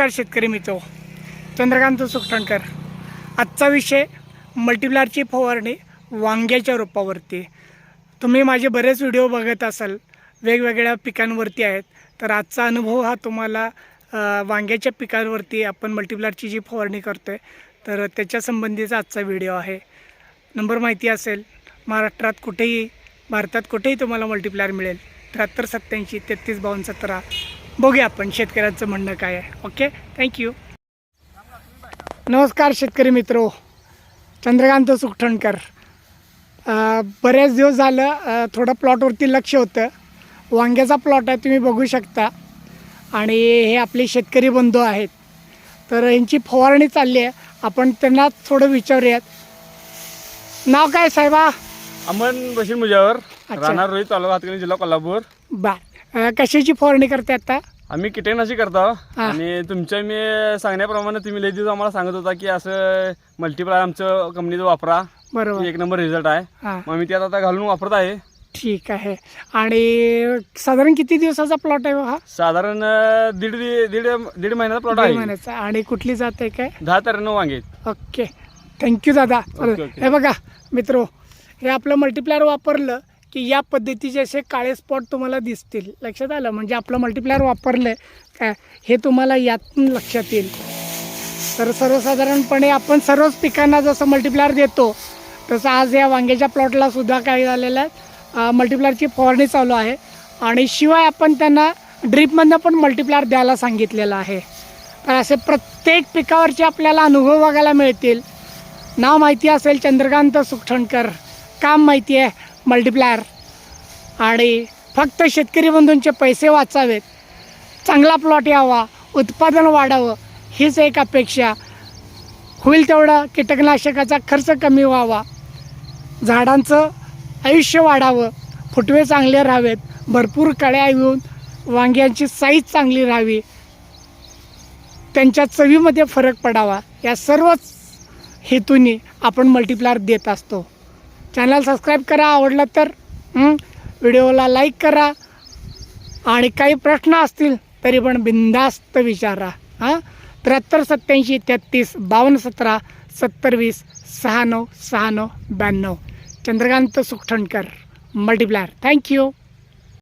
नमस्कार शेतकरी मित्र, चंद्रकांत सुखटणकर। आजचा विषय मल्टीप्लायरची फवारणी वांग्याच्या रोपावरती। तुम्ही माझे बरेच व्हिडिओ बघत असाल, वेगवेगळ्या पिकांवरती आहेत। तर आजचा अनुभव हा तुम्हाला वांग्याच्या पिकांवरती आपण मल्टीप्लायरची जी फवारणी करतोय तर त्याच्या संबंधीचा आजचा व्हिडिओ आहे। नंबर माहिती असेल, महाराष्ट्रात कुठेही, भारतात कुठेही तुम्हाला मल्टीप्लायर मिळेल। 73 87 33 52 17। बघूया आपण शेतकऱ्यांचं म्हणणं काय आहे। Okay, thank you. नमस्कार शेतकरी मित्रो, चंद्रकांत सुखटणकर। बरेच दिवस झालं थोडं प्लॉटवरती लक्ष होतं। वांग्याचा प्लॉट आहे, तुम्ही बघू शकता। आणि हे आपले शेतकरी बंधू आहेत, तर यांची फवारणी चालली आहे। आपण त्यांना थोडं विचारूयात। नाव काय साहेबा? अमन बशीर मुजावर, राहणार रोहित, तालुका हातकणंगले, जिल्हा कोल्हापूर। कशाची फवारणी करते आता? आम्ही कीटकनाशक करतो। आणि तुमच्या मी सांगण्याप्रमाणे तुम्ही लई दिवस आम्हाला सांगत होता की असं मल्टीप्लायर आमचं कंपनीचं वापरा, बरोबर, एक नंबर रिझल्ट आहे। मग मी ते आता घालून वापरत आहे। ठीक आहे। आणि साधारण किती दिवसाचा प्लॉट आहे हा? साधारण दीड महिन्याचा प्लॉट आहे। महिन्याचा। आणि कुठली जात आहे काय? 10-93 वांगे। ओके, थँक्यू दादा। ओके. हे बघा मित्रो, हे आपलं मल्टीप्लायर वापरलं की या पद्धतीचे असे काळे स्पॉट तुम्हाला दिसतील। लक्षात आलं? म्हणजे आपलं मल्टीप्लायर वापरलं काय हे तुम्हाला यातून लक्षात येईल। तर सर्वसाधारणपणे आपण सर्वच पिकांना जसं मल्टीप्लायर देतो तसं आज या वांग्याच्या प्लॉटला सुद्धा काय झालेलं आहे, मल्टीप्लायरची फवारणी चालू आहे। आणि शिवाय आपण त्यांना ड्रीपमधनं पण मल्टीप्लायर द्यायला सांगितलेलं आहे। तर असे प्रत्येक पिकावरचे आपल्याला अनुभव बघायला मिळतील। नाव माहिती असेल चंद्रकांत सुखटणकर, काम माहिती आहे मल्टीप्लायर। आणि फक्त शेतकरी बंधूंचे पैसे वाचावेत, चांगला प्लॉट यावा, उत्पादन वाढावं, हीच एक अपेक्षा। होईल तेवढा कीटकनाशकाचा खर्च कमी व्हावा, झाडांचं आयुष्य वाढावं, फुटवे चांगले राहावेत, भरपूर कळ्या येऊन वांग्यांची साईज चांगली राहावी, त्यांच्या चवीमध्ये फरक पडावा, या सर्वच हेतूने आपण मल्टीप्लायर देत असतो। चॅनल सबस्क्राईब करा, आवडलं तर व्हिडिओला लाईक करा। आणि काही प्रश्न असतील तरी पण बिनधास्त विचारा। 73 87 33 52 17 70 20 69 69 92। चंद्रकांत सुखटणकर, मल्टीप्लायर। थँक्यू।